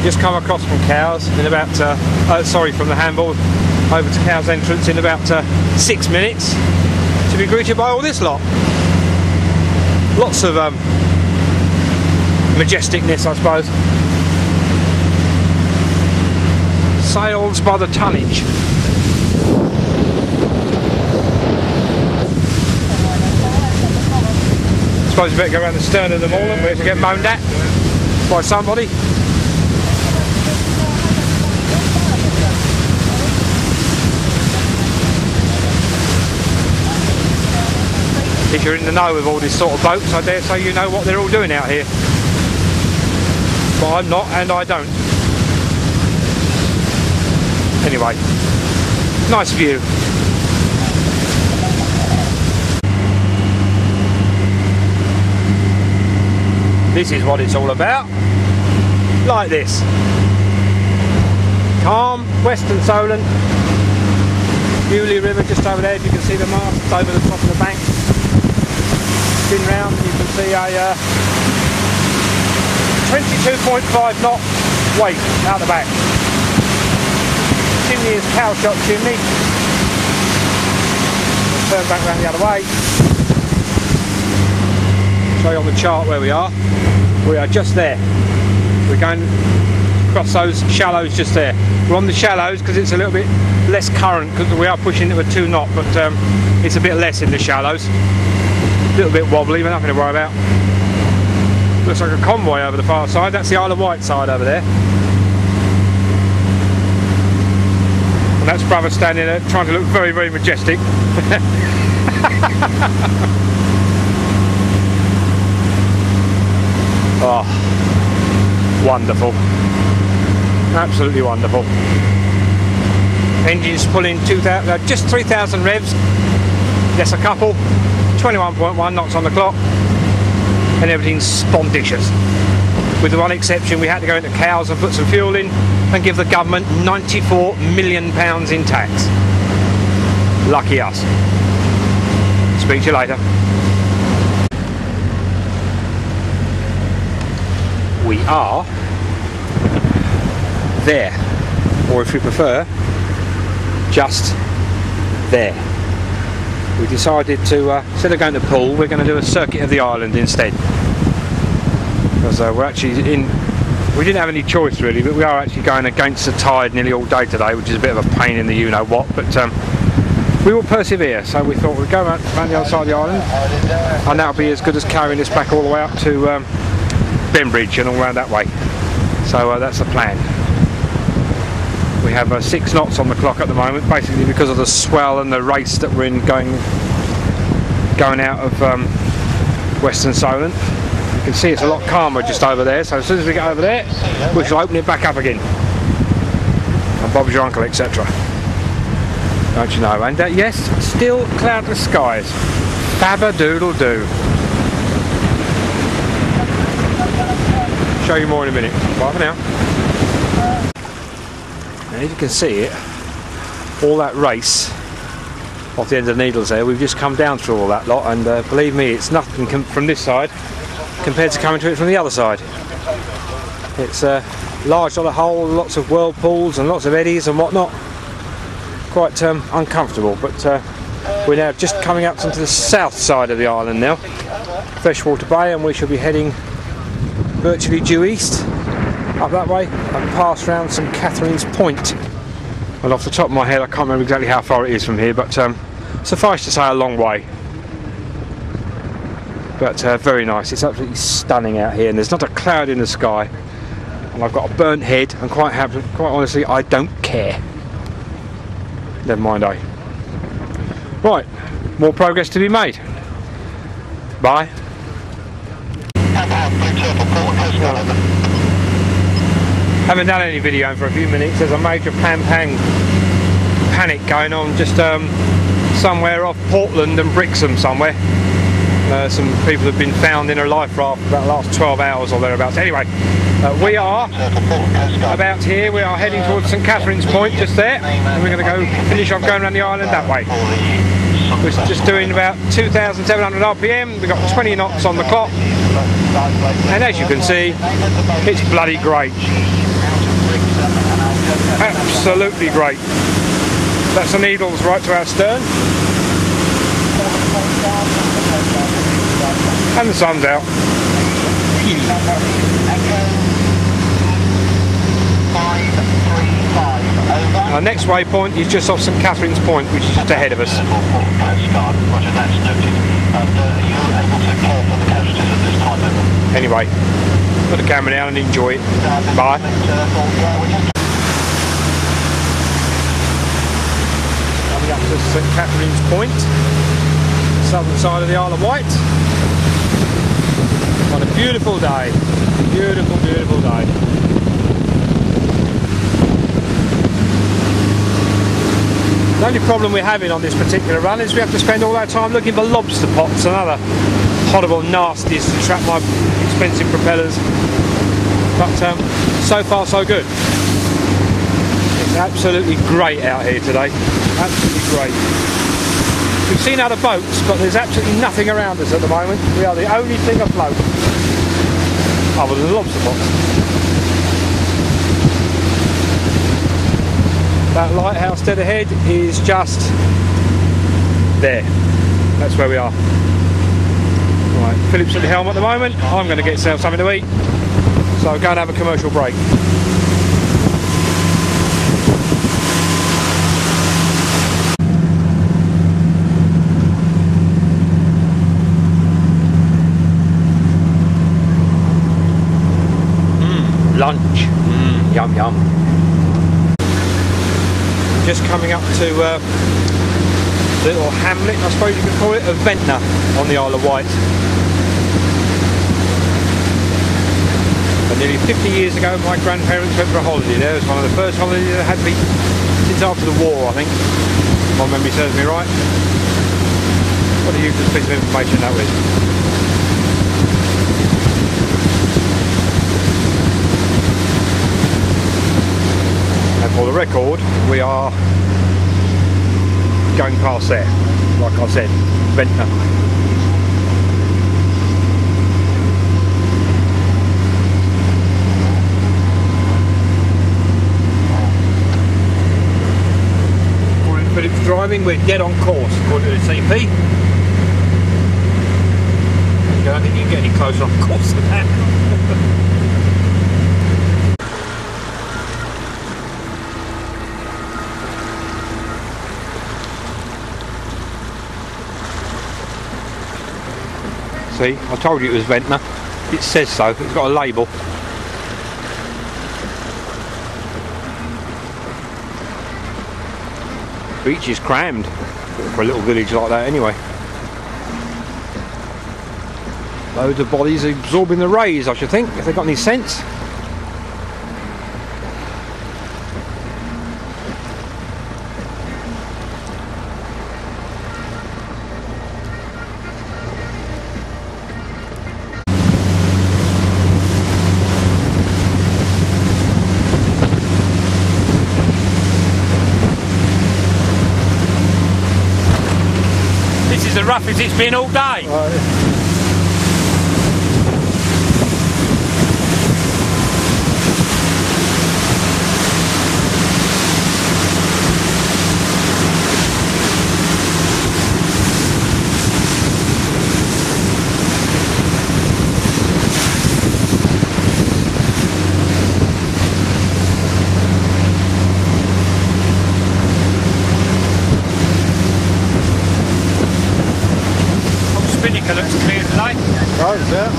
just come across from Cowes in about, from the handball over to Cowes entrance in about 6 minutes to be greeted by all this lot. Lots of majesticness, I suppose. Sails by the tonnage. I suppose you better go around the stern of them all, and we're to get moaned at by somebody. If you're in the know with all this sort of boats, I dare say you know what they're all doing out here. But I'm not, and I don't. Anyway, nice view. This is what it's all about. Like this. Calm, Western Solent. Bewley River just over there, if you can see the masts over the top of the bank. Spin round and you can see a 22.5 knot wake out the back. Chimney is cow shot chimney. Turn back round the other way. Show you on the chart where we are. We are just there. We're going across those shallows just there. We're on the shallows because it's a little bit less current, because we are pushing it with 2 knot, but it's a bit less in the shallows. A little bit wobbly, but nothing to worry about. Looks like a convoy over the far side. That's the Isle of Wight side over there. And that's brother standing there trying to look very, very majestic. Oh, wonderful. Absolutely wonderful. Engines pulling just 3,000 revs. Yes, a couple. 21.1 knots on the clock. And everything's spondicious. With the one exception, we had to go into Cowes and put some fuel in and give the government £94 million in tax. Lucky us. Speak to you later. We are there, or if you prefer, just there. We decided to, instead of going to Poole, we're going to do a circuit of the island instead. Because we're actually in, we didn't have any choice really, but we are actually going against the tide nearly all day today, which is a bit of a pain in the you-know-what, but we will persevere. So we thought we'd go around the other side of the island, and that'll be as good as carrying this back all the way up to Benbridge and all around that way. So that's the plan. We have 6 knots on the clock at the moment, basically because of the swell and the race that we're in going out of Western Solent. You can see it's a lot calmer just over there, so as soon as we get over there we shall open it back up again. And Bob's your uncle, etc. Don't you know? And yes, still cloudless skies. Fab-a-doodle-doo. Show you more in a minute. Bye for now. As you can see it, all that race off the end of the Needles there, we've just come down through all that lot, and believe me, it's nothing from this side compared to coming to it from the other side. It's a large lot of hole, lots of whirlpools and lots of eddies and whatnot. Quite uncomfortable, but we're now just coming up onto the south side of the island now, Freshwater Bay, and we shall be heading virtually due east up that way and pass round St Catherine's Point. Well, off the top of my head I can't remember exactly how far it is from here, but suffice to say a long way. But very nice. It's absolutely stunning out here, and there's not a cloud in the sky, and I've got a burnt head, and quite honestly I don't care. Never mind, eh? Right, more progress to be made. Bye. Haven't done any videoing for a few minutes. There's a major panic going on just somewhere off Portland and Brixham somewhere. Some people have been found in a life raft for about the last 12 hours or thereabouts. Anyway, we are about here. We are heading towards St Catherine's Point just there, and we're going to go finish off going around the island that way. We're just doing about 2,700 RPM. We've got 20 knots on the clock, and as you can see, it's bloody great. Absolutely great. That's the needles right to our stern. And the sun's out. Our next waypoint is just off St Catherine's Point, which is just ahead of us. Anyway, put the camera down and enjoy it. Bye. Coming up to St Catherine's Point, southern side of the Isle of Wight. On a beautiful day. Beautiful, beautiful day. The only problem we're having on this particular run is we have to spend all our time looking for lobster pots and other horrible nasties to trap my expensive propellers. But so far so good. It's absolutely great out here today. Absolutely great. We've seen other boats, but there's absolutely nothing around us at the moment. We are the only thing afloat, other than the lobster pots. That lighthouse dead ahead is just there. That's where we are. Right, Philip's at the helm at the moment. I'm going to get myself something to eat, so go and have a commercial break. Lunch. Yum yum. Just coming up to little hamlet, I suppose you could call it, of Ventnor on the Isle of Wight. And nearly 50 years ago my grandparents went for a holiday there. It was one of the first holidays they had since after the war, I think, if my memory serves me right. What a useless piece of information that was. And for the record, we are going past there, like I said, Ventnor. According to Philip's driving, we're dead on course, according to the CP. I don't think you can get any closer on course than that. See, I told you it was Ventnor. It says so, it's got a label. Beach is crammed for a little village like that anyway. Loads of bodies absorbing the rays, I should think, if they've got any sense. As rough as it's been all day. Looks clear today. Oh, is it?